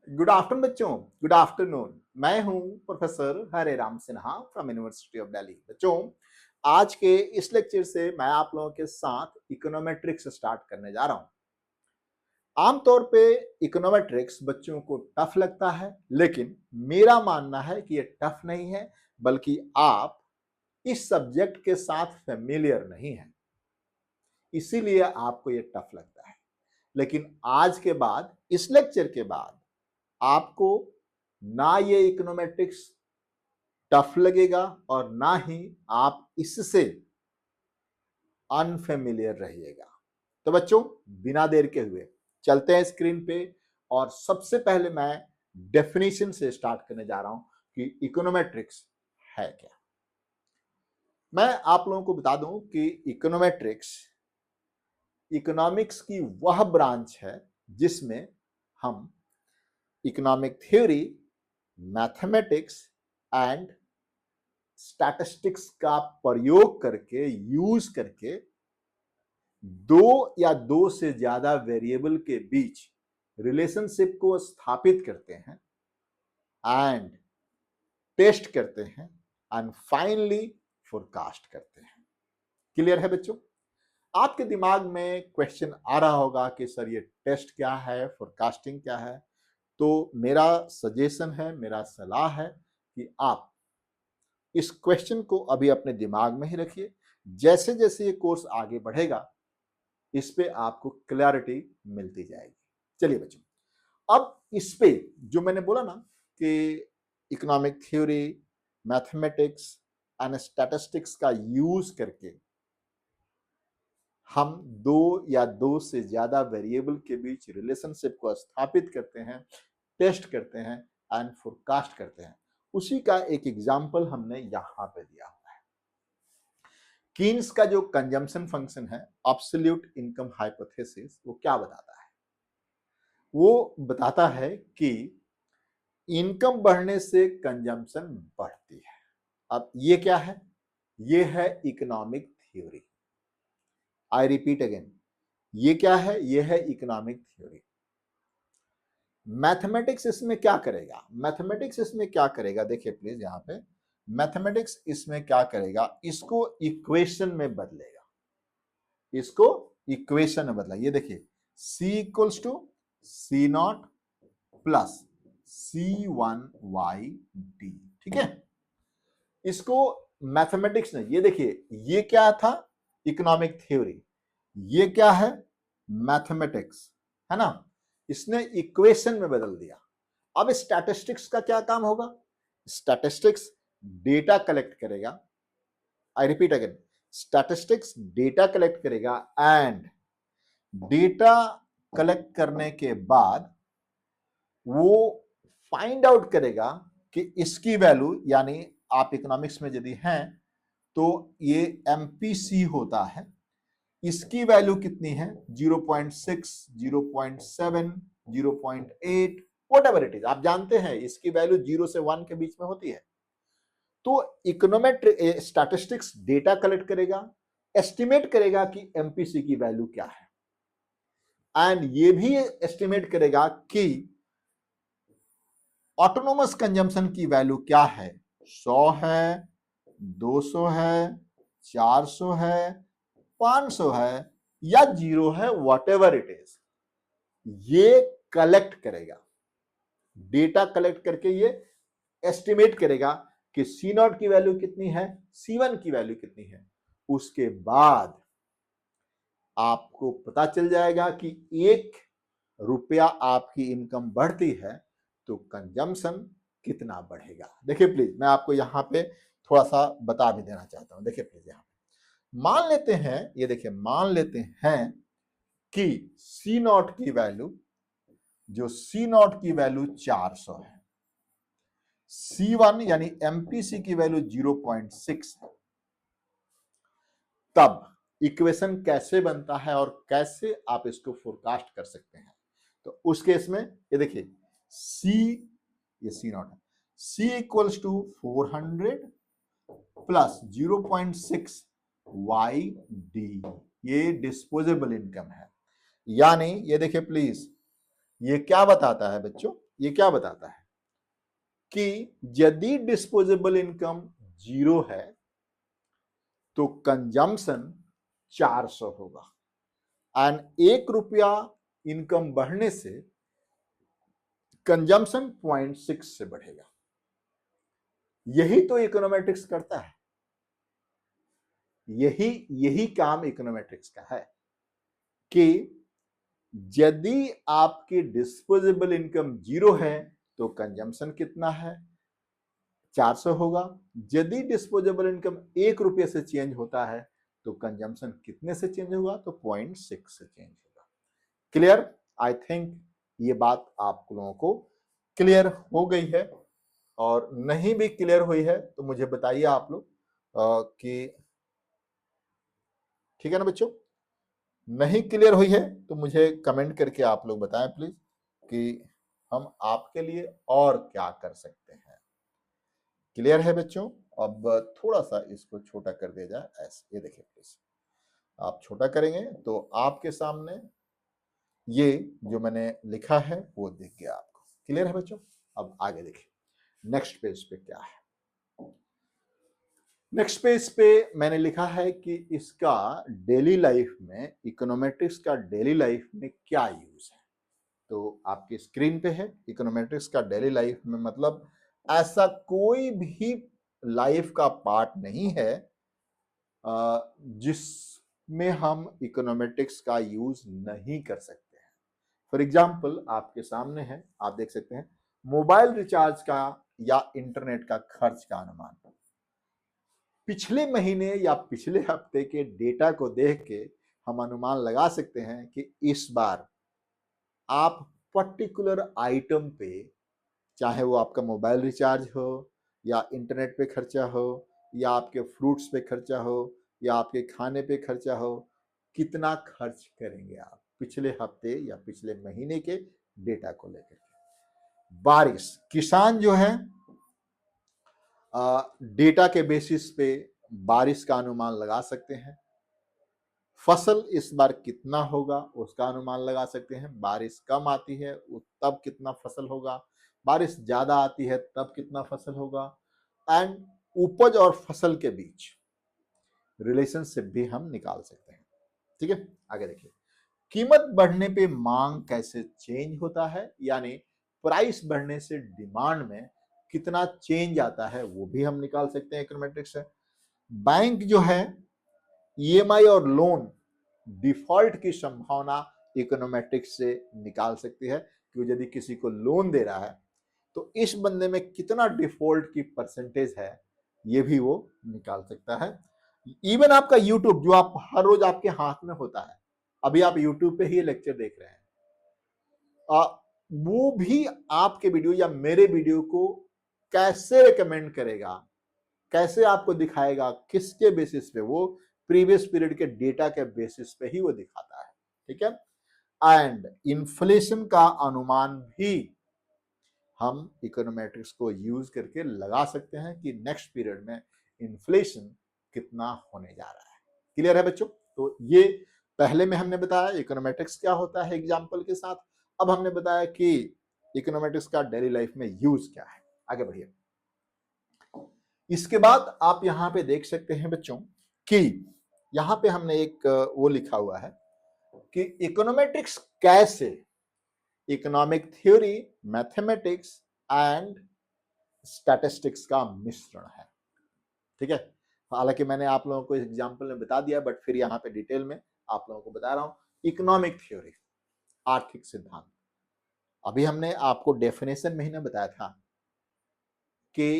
Good afternoon बच्चों। Good afternoon. मैं हूं professor Hare Ram Sinha from university of Delhi. बच्चों, आज के इस लेक्चर से मैं आप लोगों के साथ इकोनोमेट्रिक्स स्टार्ट करने जा रहा हूं। आमतौर पे इकोनोमेट्रिक्स बच्चों को टफ लगता है, लेकिन मेरा मानना है कि ये टफ नहीं है, बल्कि आप इस सब्जेक्ट के साथ फेमिलियर नहीं है, इसीलिए आपको ये टफ लगता है। लेकिन आज के बाद, इस लेक्चर के बाद, आपको ना ये इकोनोमेट्रिक्स टफ लगेगा और ना ही आप इससे अनफेमिलियर रहिएगा। तो बच्चों, बिना देर के हुए चलते हैं स्क्रीन पे और सबसे पहले मैं डेफिनेशन से स्टार्ट करने जा रहा हूं कि इकोनोमेट्रिक्स है क्या। मैं आप लोगों को बता दूं कि इकोनोमेट्रिक्स इकोनॉमिक्स की वह ब्रांच है जिसमें हम economic theory, mathematics and statistics का प्रयोग करके, यूज करके दो या दो से ज्यादा वेरिएबल के बीच रिलेशनशिप को स्थापित करते हैं एंड टेस्ट करते हैं एंड फाइनली फोरकास्ट करते हैं। क्लियर है बच्चों? आपके दिमाग में क्वेश्चन आ रहा होगा कि सर ये टेस्ट क्या है, फोरकास्टिंग क्या है। तो मेरा सजेशन है, मेरा सलाह है कि आप इस क्वेश्चन को अभी अपने दिमाग में ही रखिए। जैसे जैसे ये कोर्स आगे बढ़ेगा, इस पे आपको क्लैरिटी मिलती जाएगी। चलिए बच्चों, अब इस पे जो मैंने बोला ना कि economic theory, mathematics and statistics का यूज करके हम दो या दो से ज्यादा वेरिएबल के बीच रिलेशनशिप को स्थापित करते हैं, टेस्ट करते हैं एंड फोरकास्ट करते हैं, उसी का एक एग्जाम्पल हमने यहां पे दिया हुआ है। कीन्स का जो कंजम्पशन फंक्शन है, एब्सोल्यूट इनकम हाइपोथेसिस, वो क्या बताता है? वो बताता है कि इनकम बढ़ने से कंजम्पशन बढ़ती है। अब ये क्या है? ये है economic theory. I repeat again, ये क्या है? ये है इकोनॉमिक थ्योरी। मैथमेटिक्स इसमें क्या करेगा? मैथमेटिक्स इसमें क्या करेगा, देखिए प्लीज यहां पे। मैथमेटिक्स इसमें क्या करेगा? इसको इक्वेशन में बदलेगा। इसको इक्वेशन में बदला। ये देखिए, c equals to C naught plus C1y d। ठीक है, इसको मैथमेटिक्स ने, ये देखिए, ये क्या था? Economic theory. ये क्या है? मैथमेटिक्स, है ना? इसने इक्वेशन में बदल दिया। अब स्टैटिस्टिक्स का क्या काम होगा? स्टैटिस्टिक्स डेटा कलेक्ट करेगा। I repeat again, statistics data collect करेगा एंड डेटा कलेक्ट करने के बाद वो फाइंड आउट करेगा कि इसकी वैल्यू, यानी आप इकोनॉमिक्स में यदि हैं तो ये एमपीसी होता है, इसकी वैल्यू कितनी है? 0.6, 0.7, 0.8, वट एवर इट इज। आप जानते हैं इसकी वैल्यू 0 से 1 के बीच में होती है। तो इकोनोमेट्रिक स्टैटिस्टिक्स डेटा कलेक्ट करेगा, एस्टिमेट करेगा कि एमपीसी की वैल्यू क्या है एंड ये भी एस्टिमेट करेगा कि ऑटोनोमस कंजम्पशन की वैल्यू क्या है। 100 है, 200 है, 400 है, 500 है या 0 है, वट एवर इट इज। ये कलेक्ट करेगा, डेटा कलेक्ट करके ये एस्टिमेट करेगा कि सी नॉट की वैल्यू कितनी है, C1 की वैल्यू कितनी है। उसके बाद आपको पता चल जाएगा कि 1 रुपया आपकी इनकम बढ़ती है तो कंजम्पशन कितना बढ़ेगा। देखिए प्लीज, मैं आपको यहां पे थोड़ा सा बता भी देना चाहता हूं। देखिए प्लीज, यहां पे मान लेते हैं, ये देखिए, मान लेते हैं कि सी नॉट की वैल्यू, जो सी नॉट की वैल्यू 400 है, C1 यानी एमपीसी की वैल्यू 0.6 है। तब इक्वेशन कैसे बनता है और कैसे आप इसको फोरकास्ट कर सकते हैं? तो उस केस में ये देखिए, C, ये C नॉट है, C equals to 400 plus 0.6 YD, ये डिस्पोजेबल इनकम है। यानी ये देखिए प्लीज, ये क्या बताता है बच्चों? ये क्या बताता है कि यदि डिस्पोजेबल इनकम 0 है तो कंजम्पशन 400 होगा, एंड 1 रुपया इनकम बढ़ने से कंजम्पशन 0.6 से बढ़ेगा। यही तो इकोनोमेट्रिक्स करता है, यही काम इकोनोमेट्रिक्स का है कि यदि आपकी डिस्पोजेबल इनकम 0 है तो कंजम्पशन कितना है, 400 होगा। यदि डिस्पोजेबल इनकम 1 रुपये से चेंज होता है तो कंजम्पशन कितने से चेंज होगा, तो 0.6 से चेंज होगा। क्लियर? आई थिंक ये बात आप लोगों को क्लियर हो गई है, और नहीं भी क्लियर हुई है तो मुझे बताइए आप लोग कि ठीक है ना बच्चों। नहीं क्लियर हुई है तो मुझे कमेंट करके आप लोग बताएं प्लीज कि हम आपके लिए और क्या कर सकते हैं। क्लियर है बच्चों? अब थोड़ा सा इसको छोटा कर दिया जाए, ऐसे ये देखिए प्लीज, आप छोटा करेंगे तो आपके सामने ये जो मैंने लिखा है वो दिख गया आपको। क्लियर है बच्चों? अब आगे देखिए नेक्स्ट पेज पे क्या है। नेक्स्ट पेज पे मैंने लिखा है कि इसका डेली लाइफ में, इकोनोमेट्रिक्स का डेली लाइफ में क्या यूज है। तो आपकी स्क्रीन पे है इकोनोमेट्रिक्स का डेली लाइफ में, मतलब ऐसा कोई भी लाइफ का पार्ट नहीं है जिसमें हम इकोनोमेट्रिक्स का यूज नहीं कर सकते हैं। फॉर एग्जाम्पल आपके सामने है, आप देख सकते हैं मोबाइल रिचार्ज का या इंटरनेट का खर्च का अनुमान। पिछले महीने या पिछले हफ्ते के डेटा को देख के हम अनुमान लगा सकते हैं कि इस बार आप पर्टिकुलर आइटम पे, चाहे वो आपका मोबाइल रिचार्ज हो या इंटरनेट पे खर्चा हो या आपके फ्रूट्स पे खर्चा हो या आपके खाने पे खर्चा हो, कितना खर्च करेंगे आप पिछले हफ्ते या पिछले महीने के डेटा को लेकर। बारिश, किसान जो है डेटा के बेसिस पे बारिश का अनुमान लगा सकते हैं। फसल इस बार कितना होगा उसका अनुमान लगा सकते हैं। बारिश कम आती है तब कितना फसल होगा, बारिश ज्यादा आती है तब कितना फसल होगा, एंड उपज और फसल के बीच रिलेशनशिप भी हम निकाल सकते हैं। ठीक है, आगे देखिए कीमत बढ़ने पे मांग कैसे चेंज होता है, यानी प्राइस बढ़ने से डिमांड में कितना चेंज आता है वो भी हम निकाल सकते हैं इकोनोमेट्रिक्स से। बैंक जो है ईएमआई और लोन डिफॉल्ट की संभावना इकोनोमेट्रिक्स से निकाल सकती है कि यदि किसी को लोन दे रहा है तो इस बंदे में कितना डिफॉल्ट की परसेंटेज है ये भी वो निकाल सकता है। इवन आपका यूट्यूब जो आप हर रोज आपके हाथ में होता है, अभी आप यूट्यूब पे ही लेक्चर देख रहे हैं, वो भी आपके वीडियो या मेरे वीडियो को कैसे रिकमेंड करेगा, कैसे आपको दिखाएगा, किसके बेसिस पे, वो प्रीवियस पीरियड के डेटा के बेसिस पे ही वो दिखाता है। ठीक है, एंड इन्फ्लेशन का अनुमान भी हम इकोनोमेट्रिक्स को यूज करके लगा सकते हैं कि नेक्स्ट पीरियड में इन्फ्लेशन कितना होने जा रहा है। क्लियर है बच्चों? तो ये पहले में हमने बताया इकोनोमेट्रिक्स क्या होता है एग्जाम्पल के साथ। अब हमने बताया कि इकोनोमेट्रिक्स का डेली लाइफ में यूज क्या है। आगे बढ़िए। इसके बाद आप यहां पे देख सकते हैं बच्चों कि यहां पे हमने एक वो लिखा हुआ है कि इकोनोमेट्रिक्स कैसे economic theory, mathematics and statistics का मिश्रण है। ठीक है, हालांकि मैंने आप लोगों को एग्जांपल में बता दिया, बट फिर यहां पे डिटेल में आप लोगों को बता रहा हूं। इकोनॉमिक थ्योरी, आर्थिक सिद्धांत, अभी हमने आपको डेफिनेशन में ही ना बताया था कि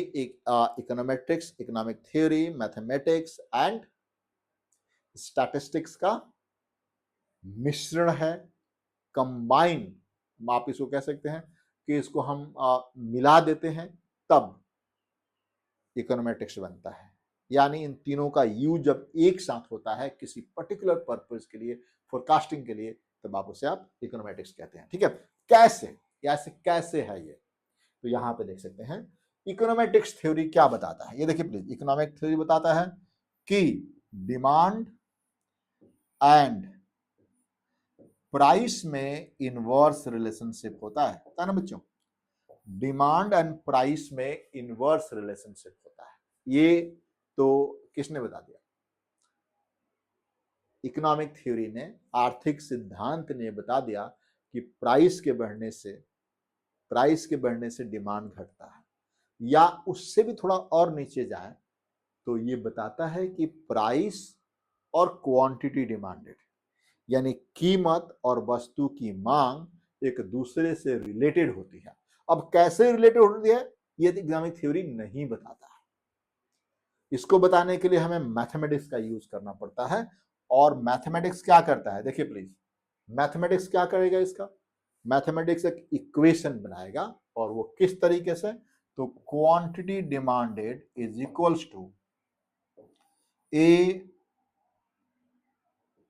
econometrics, economic theory, mathematics and statistics का मिश्रण है, कंबाइन आप इसको कह सकते हैं कि इसको हम मिला देते हैं तब इकोनोमेट्रिक्स बनता है। यानी इन तीनों का यूज जब एक साथ होता है किसी पर्टिकुलर पर्पस के लिए, फोरकास्टिंग के लिए, तब आप उसे आप इकोनोमेट्रिक्स कहते हैं। ठीक है, कैसे कैसे है ये, तो यहां पे देख सकते हैं इकोनोमेट्रिक्स थ्योरी क्या बताता है। ये देखिए प्लीज, इकोनॉमिक थ्योरी बताता है कि डिमांड एंड प्राइस में इनवर्स रिलेशनशिप होता है ना बच्चों। डिमांड एंड प्राइस में इनवर्स रिलेशनशिप होता है। ये तो किसने बता दिया? इकोनॉमिक थ्योरी ने, आर्थिक सिद्धांत ने बता दिया कि प्राइस के बढ़ने से डिमांड घटता है, या उससे भी थोड़ा और नीचे जाए तो ये बताता है कि प्राइस और क्वांटिटी डिमांडेड, यानी कीमत और वस्तु की मांग एक दूसरे से रिलेटेड होती है। अब कैसे रिलेटेड होती है ये इकोनॉमिक थ्योरी नहीं बताता है। इसको बताने के लिए हमें मैथमेटिक्स का यूज करना पड़ता है। और मैथमेटिक्स क्या करता है, देखिए प्लीज, मैथमेटिक्स क्या करेगा इसका? मैथमेटिक्स एक इक्वेशन बनाएगा, और वो किस तरीके से? तो quantity demanded is equals to A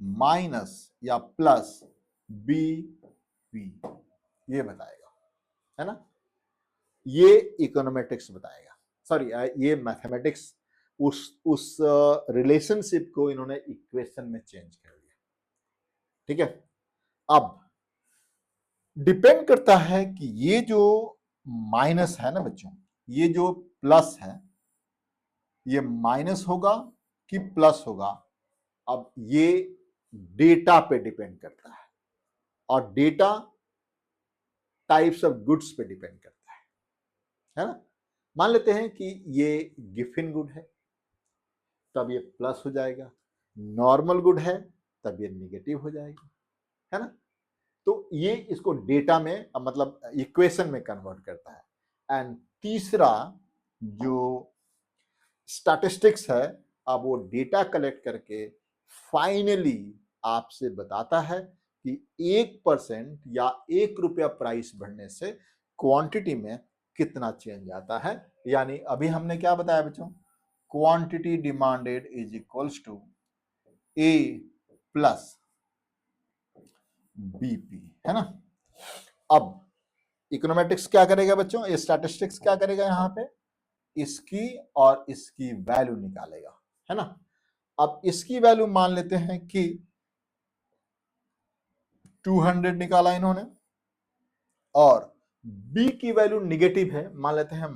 minus या प्लस बी पी, ये बताएगा, है ना? ये इकोनोमेट्रिक्स बताएगा, सॉरी ये मैथमेटिक्स उस रिलेशनशिप को इन्होंने इक्वेशन में चेंज कर दिया। ठीक है, अब डिपेंड करता है कि ये जो माइनस है ना बच्चों, ये जो प्लस है, ये माइनस होगा कि प्लस होगा, अब ये डेटा पे डिपेंड करता है, और डेटा टाइप्स ऑफ गुड्स पे डिपेंड करता है ना? मान लेते हैं कि ये गिफिन गुड है, तब ये प्लस हो जाएगा, नॉर्मल गुड है तब ये निगेटिव हो जाएगी, है ना? तो ये इसको डेटा में मतलब इक्वेशन में कन्वर्ट करता है। एंड तीसरा जो स्टैटिस्टिक्स है, अब वो डेटा कलेक्ट करके फाइनली आपसे बताता है कि 1% या 1 रुपया प्राइस बढ़ने से क्वांटिटी में कितना चेंज आता है। यानी अभी हमने क्या बताया बच्चों? Quantity demanded is equals to A plus BP, है ना? अब इकोनोमेट्रिक्स क्या करेगा बच्चों? ये स्टैटिस्टिक्स क्या करेगा? यहां पे इसकी और इसकी वैल्यू निकालेगा, है ना? अब इसकी वैल्यू मान लेते हैं कि 200 निकाला इन्होंने, और बी की वैल्यू निगेटिव है, मान लेते हैं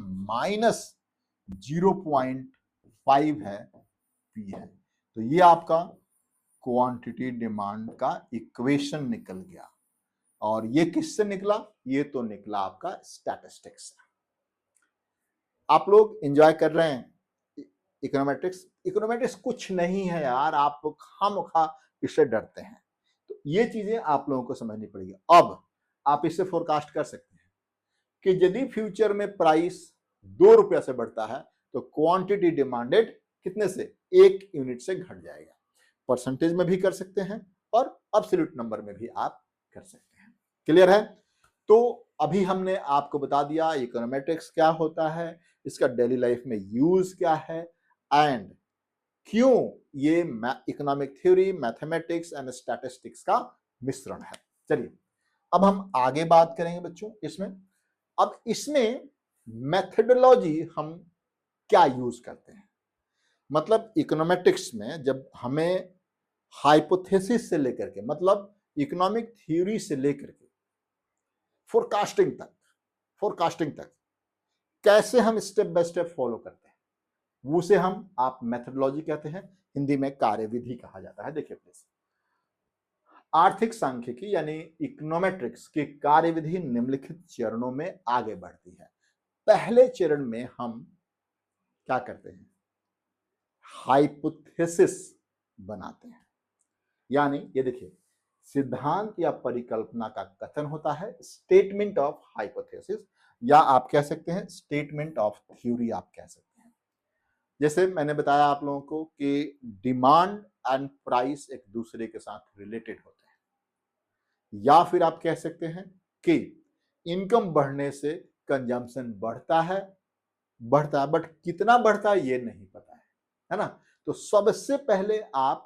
-0.5 है, पी है। तो ये आपका क्वांटिटी डिमांड का इक्वेशन निकल गया। और ये किससे निकला? ये तो निकला आपका स्टैटिस्टिक्स से। आप लोग एंजॉय कर रहे हैं इकोनोमेट्रिक्स? इकोनोमेट्रिक्स कुछ नहीं है यार, आप लोग खामखा इससे डरते हैं। तो ये चीजें आप लोगों को समझनी पड़ेगी। अब आप इससे फोरकास्ट कर सकते हैं कि यदि फ्यूचर में प्राइस 2 रुपया से बढ़ता है तो क्वांटिटी डिमांडेड कितने से? 1 यूनिट से घट जाएगा। परसेंटेज में भी कर सकते हैं और एब्सोल्यूट नंबर में भी आप कर सकते हैं। क्लियर है? तो अभी हमने आपको बता दिया इकोनोमेट्रिक्स क्या होता है, इसका डेली लाइफ में यूज क्या है, एंड क्यों ये economic theory, mathematics and statistics का मिश्रण है। चलिए अब हम आगे बात करेंगे बच्चों इसमें। अब इसमें मेथडोलॉजी हम क्या यूज करते हैं? मतलब इकोनोमेट्रिक्स में जब हमें हाइपोथेसिस से लेकर के, मतलब इकोनॉमिक थ्योरी से लेकर के फोरकास्टिंग तक कैसे हम स्टेप बाय स्टेप फॉलो करते हैं, उसे हम आप मेथडोलॉजी कहते हैं, हिंदी में कार्यविधि कहा जाता है। देखिए प्लीज, आर्थिक सांख्यिकी यानी इकोनोमेट्रिक्स की कार्यविधि निम्नलिखित चरणों में आगे बढ़ती है। पहले चरण में हम क्या करते हैं? हाइपोथेसिस बनाते हैं। यानी ये देखिए, सिद्धांत या परिकल्पना का कथन होता है, स्टेटमेंट ऑफ हाइपोथेसिस, या आप कह सकते हैं स्टेटमेंट ऑफ थ्योरी आप कह सकते हैं। जैसे मैंने बताया आप लोगों को कि डिमांड एंड प्राइस एक दूसरे के साथ रिलेटेड होते हैं, या फिर आप कह सकते हैं कि इनकम बढ़ने से कंजम्पशन बढ़ता है, बट कितना बढ़ता है ये नहीं पता है ना? तो सबसे पहले आप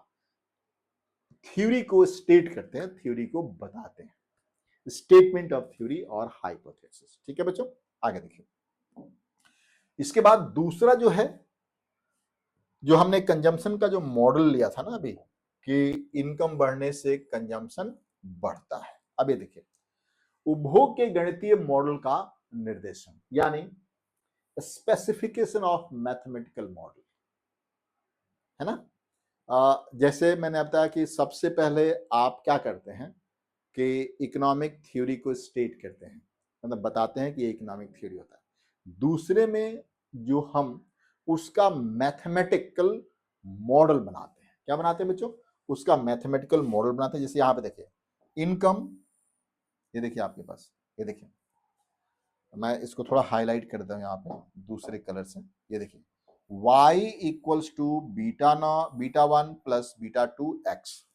थ्योरी को स्टेट करते हैं, थ्योरी को बताते हैं, स्टेटमेंट ऑफ थ्योरी और हाइपोथेसिस। ठीक है बच्चों, आगे देखिए। इसके बाद दूसरा जो है, जो हमने कंजम्पशन का जो मॉडल लिया था ना अभी, कि इनकम बढ़ने से कंजम्पशन बढ़ता है। अब ये देखिए, उपभोग के गणितीय मॉडल का निर्देशन यानी स्पेसिफिकेशन ऑफ मैथमेटिकल मॉडल, है ना। जैसे मैंने बताया कि सबसे पहले आप क्या करते हैं कि इकोनॉमिक थ्योरी को स्टेट करते हैं, मतलब बताते हैं कि ये इकोनॉमिक थ्योरी होता है। दूसरे में जो हम उसका मैथमेटिकल मॉडल बनाते हैं, क्या बनाते हैं बच्चों, उसका मैथमेटिकल मॉडल बनाते हैं। जैसे यहाँ पे देखिए इनकम, ये देखिए आपके पास, ये देखिए मैं इसको थोड़ा हाईलाइट कर देता हूँ यहाँ पे दूसरे कलर से। ये देखिए y equals to beta one plus beta two X.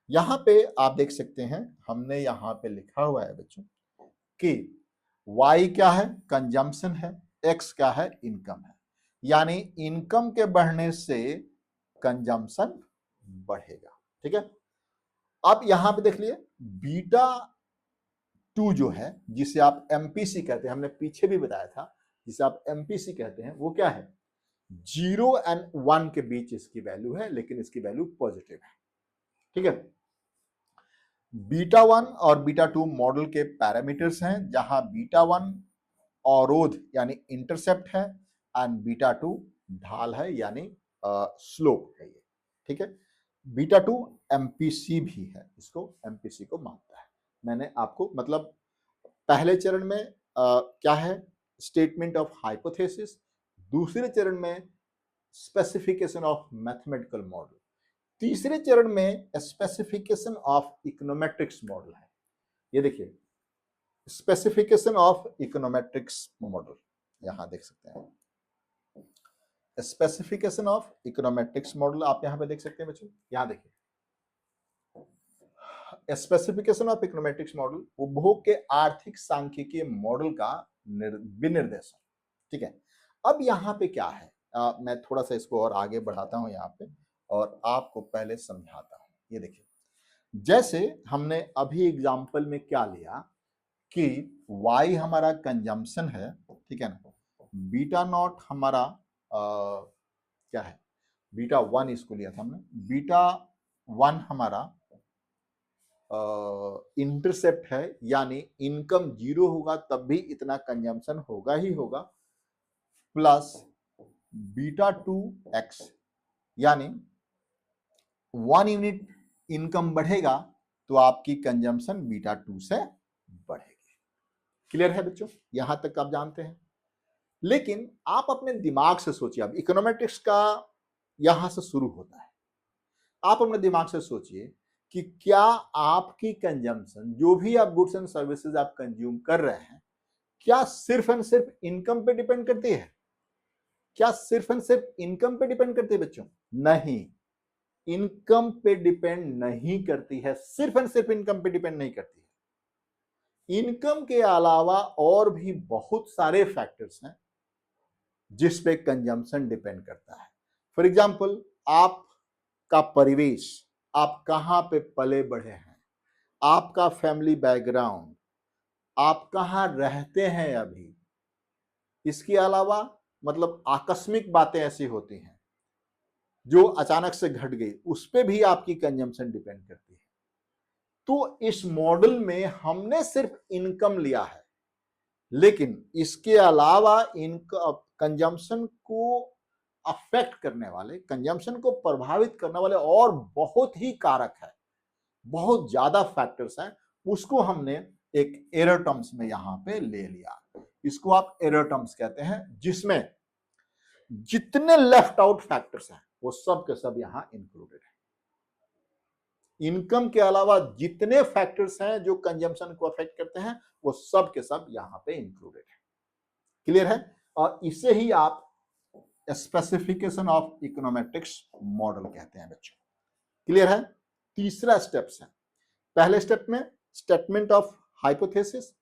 यहाँ पे आप देख सकते हैं हमने यहाँ पे लिखा हुआ है बच्चों कि y क्या है, कंजम्पशन है, x क्या है, इनकम है। यानी इनकम के बढ़ने से कंजम्पशन बढ़ेगा, ठीक है। अब यहां पे देख लिए बीटा टू जो है, जिसे आप एमपीसी कहते हैं, हमने पीछे भी बताया था, जिसे आप एमपीसी कहते हैं, वो क्या है, 0 एंड 1 के बीच इसकी वैल्यू है, लेकिन इसकी वैल्यू पॉजिटिव है, ठीक है। बीटा वन और बीटा टू मॉडल के पैरामीटर्स हैं, जहां बीटा वन अवरोध यानी इंटरसेप्ट है एंड बीटा टू ढाल है यानी स्लोप है ये, ठीक है। बीटा टू एमपीसी भी है, इसको एमपीसी को मानता है। मैंने आपको मतलब पहले चरण में क्या है, स्टेटमेंट ऑफ हाइपोथेसिस, दूसरे चरण में स्पेसिफिकेशन ऑफ मैथमेटिकल मॉडल, तीसरे चरण में स्पेसिफिकेशन ऑफ इकोनोमेट्रिक्स मॉडल है। ये देखिए स्पेसिफिकेशन ऑफ इकोनोमेट्रिक्स मॉडल, यहां देख सकते हैं स्पेसिफिकेशन ऑफ इकोनोमेट्रिक्स मॉडल, आप यहां पे देख सकते हैं बच्चों, यहां देखिए स्पेसिफिकेशन ऑफ इकोनोमेट्रिक्स मॉडल उपभोग के आर्थिक सांख्यिकीय मॉडल का विनिर्देशन, ठीक है। अब यहां पे क्या है, मैं थोड़ा सा इसको और आगे बढ़ाता हूं यहाँ पे और आपको पहले समझाता हूं। ये देखिए जैसे हमने अभी एग्जांपल में क्या लिया कि y हमारा कंजम्पशन है, ठीक है ना, बीटा नॉट हमारा क्या है, बीटा वन इसको लिया था हमने, बीटा वन हमारा इंटरसेप्ट है, यानी इनकम 0 होगा तब भी इतना कंजम्पशन होगा ही होगा, प्लस बीटा टू एक्स, यानी 1 यूनिट इनकम बढ़ेगा तो आपकी कंजम्पशन बीटा टू से बढ़ेगी। क्लियर है बच्चों, यहां तक आप जानते हैं। लेकिन आप अपने दिमाग से सोचिए, अब इकोनोमेट्रिक्स का यहां से शुरू होता है, आप अपने दिमाग से सोचिए कि क्या आपकी कंजम्पशन, जो भी आप गुड्स एंड सर्विसेज आप कंज्यूम कर रहे हैं, क्या सिर्फ एंड सिर्फ इनकम पे डिपेंड करती है? क्या सिर्फ एंड सिर्फ इनकम पे डिपेंड करती है बच्चों? नहीं, इनकम पे डिपेंड नहीं करती है, सिर्फ एंड सिर्फ इनकम पे डिपेंड नहीं करती है। इनकम के अलावा और भी बहुत सारे फैक्टर्स हैं जिस पे कंजम्पशन डिपेंड करता है। फॉर एग्जाम्पल आपका परिवेश, आप कहां पे पले बढ़े हैं, आपका फैमिली बैकग्राउंड, आप कहां रहते हैं अभी, इसके अलावा मतलब आकस्मिक बातें ऐसी होती हैं जो अचानक से घट गई, उस पर भी आपकी कंजम्पशन डिपेंड करती है। तो इस मॉडल में हमने सिर्फ इनकम लिया है, लेकिन इसके अलावा इनका कंजम्पशन को अफेक्ट करने वाले, कंजम्पशन को प्रभावित करने वाले और बहुत ही कारक है, बहुत ज्यादा फैक्टर्स हैं, उसको हमने एक एरर टर्म्स में यहां पे ले लिया। इसको आप एरर टर्म्स कहते हैं, जिसमें जितने लेफ्ट आउट फैक्टर्स हैं वो सब के सब यहां इंक्लूडेड है। इनकम के अलावा जितने फैक्टर्स हैं जो कंजम्पशन को अफेक्ट करते हैं वो सब के सब यहां पे इंक्लूडेड है। क्लियर है? और इसे ही आप स्पेसिफिकेशन ऑफ इकोनोमेट्रिक्स मॉडल कहते हैं बच्चों। क्लियर है? तीसरा स्टेप्स है, पहले स्टेप में statement of hypothesis,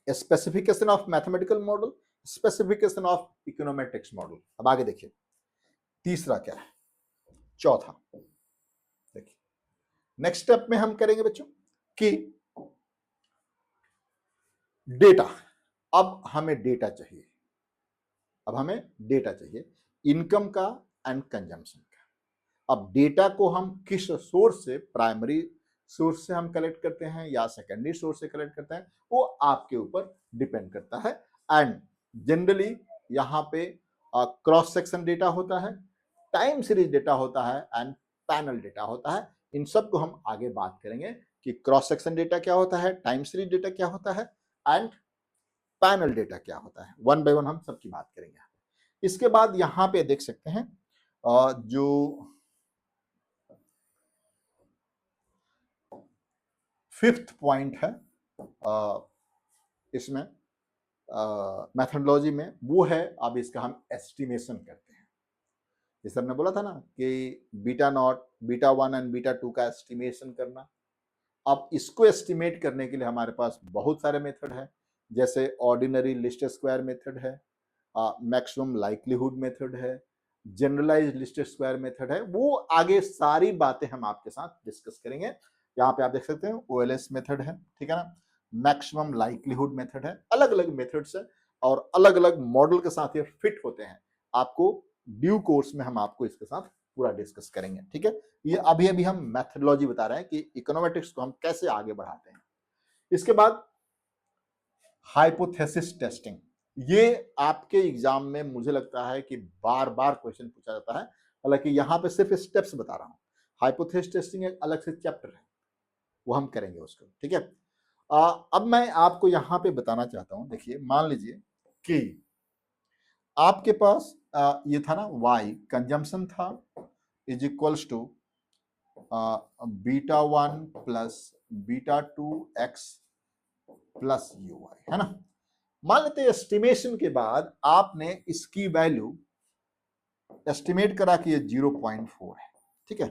specification of mathematical model, specification of econometrics model. अब आगे देखिए तीसरा क्या है, चौथा देखिए नेक्स्ट स्टेप में हम करेंगे बच्चों कि डेटा। अब हमें डेटा चाहिए, अब हमें डेटा चाहिए इनकम का एंड कंजम्पशन का। अब डेटा को हम किस सोर्स से, प्राइमरी सोर्स से हम कलेक्ट करते हैं या सेकेंडरी सोर्स से कलेक्ट करते हैं, वो आपके ऊपर डिपेंड करता है। एंड जनरली यहाँ पे क्रॉस सेक्शन डेटा होता है, टाइम सीरीज डेटा होता है एंड पैनल डेटा होता है। इन सब को हम आगे बात करेंगे कि क्रॉस सेक्शन डेटा क्या होता है, टाइम सीरीज डेटा क्या होता है एंड पैनल डेटा क्या होता है। वन बाय वन हम सबकी बात करेंगे। इसके बाद यहाँ पे देख सकते हैं जो फिफ्थ पॉइंट है इसमें मेथोडोलॉजी में, वो है अब इसका हम एस्टिमेशन करते हैं। जैसे हमने बोला था ना कि beta not, beta 1 and beta 2 का एस्टिमेशन करना। अब इसको एस्टिमेट करने के लिए हमारे पास बहुत सारे मेथड है, जैसे ऑर्डिनरी लिस्ट स्क्वायर मेथड है, मैक्सिमम लाइक्लीहुड मेथड है, जनरलाइज्ड लिस्ट स्क्वायर मेथड है। वो आगे सारी बातें हम आपके साथ डिस्कस करेंगे। यहाँ पे आप देख सकते हैं ओएलएस मेथड है, ठीक है ना, मैक्सिमम लाइक्लीहुड मेथड है, अलग अलग मेथड्स है और अलग अलग मॉडल के साथ ये फिट होते हैं। आपको ड्यू कोर्स में हम आपको इसके साथ पूरा डिस्कस करेंगे, ठीक है। ये अभी अभी हम मेथडोलॉजी बता रहे हैं कि इकोनोमेट्रिक्स को हम कैसे आगे बढ़ाते हैं। इसके बाद हाइपोथेसिस टेस्टिंग, ये आपके एग्जाम में मुझे लगता है कि बार बार क्वेश्चन पूछा जाता है, हालांकि यहाँ पे सिर्फ स्टेप्स बता रहा हूँ। हाइपोथेसिस टेस्टिंग एक अलग से चैप्टर है, वो हम करेंगे उसको, ठीक है। अब मैं आपको यहाँ पे बताना चाहता हूँ, देखिए मान लीजिए कि आपके पास ये था ना y कंजम्पशन था is equals to beta 1 plus beta 2 X plus U Y, है ना। मान लेते हैं एस्टिमेशन के बाद आपने इसकी वैल्यू एस्टिमेट करा कि ये 0.4 है, ठीक है।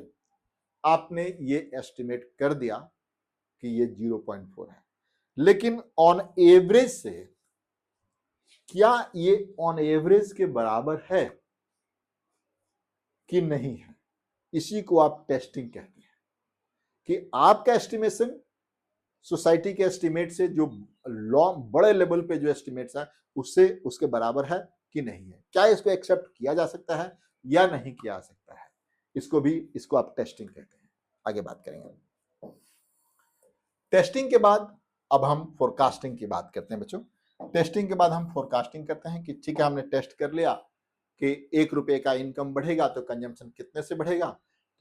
आपने ये एस्टिमेट कर दिया कि ये 0.4 है, लेकिन ऑन एवरेज से क्या ये ऑन एवरेज के बराबर है कि नहीं है, इसी को आप टेस्टिंग कहते हैं कि आपका एस्टिमेशन सोसाइटी के एस्टिमेट से, जो लॉन्ग बड़े लेवल पे जो एस्टिमेट्स है उससे उसके बराबर है कि नहीं है, क्या इसको एक्सेप्ट किया जा सकता है या नहीं किया जा सकता है, इसको आप टेस्टिंग कहते हैं। आगे बात करेंगे। टेस्टिंग के बाद अब हम फोरकास्टिंग की बात करते हैं बच्चों। टेस्टिंग के बाद हम फोरकास्टिंग करते हैं कि ठीक है, हमने टेस्ट कर लिया कि 1 रुपए का इनकम बढ़ेगा तो कंजम्पशन कितने से बढ़ेगा,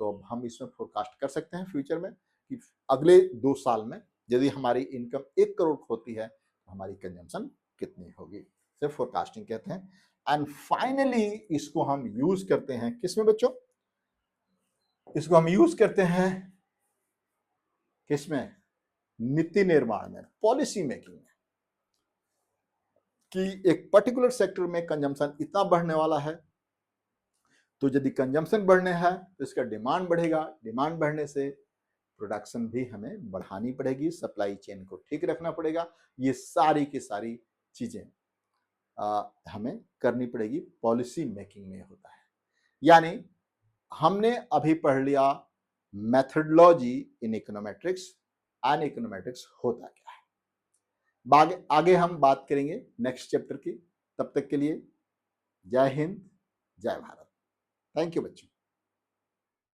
तो अब हम इसमें फोरकास्ट कर सकते हैं फ्यूचर में कि अगले 2 साल में यदि हमारी इनकम 1 करोड़ होती है तो हमारी कंजम्पशन कितनी होगी, सिर्फ फोरकास्टिंग कहते हैं। एंड फाइनली इसको हम यूज करते हैं किसमें बच्चों, इसको हम यूज करते हैं किसमें, नीति निर्माण में, पॉलिसी मेकिंग में, कि एक पर्टिकुलर सेक्टर में कंजम्पशन इतना बढ़ने वाला है, तो यदि कंजम्पशन बढ़ने है तो इसका डिमांड बढ़ेगा, डिमांड बढ़ने से प्रोडक्शन भी हमें बढ़ानी पड़ेगी, सप्लाई चेन को ठीक रखना पड़ेगा। ये सारी की सारी चीजें हमें करनी पड़ेगी, पॉलिसी मेकिंग में होता है। यानी हमने अभी पढ़ लिया methodology in econometrics and econometrics होता क्या है। आगे हम बात करेंगे नेक्स्ट चैप्टर की। तब तक के लिए जय हिंद, जय भारत। थैंक यू बच्चों।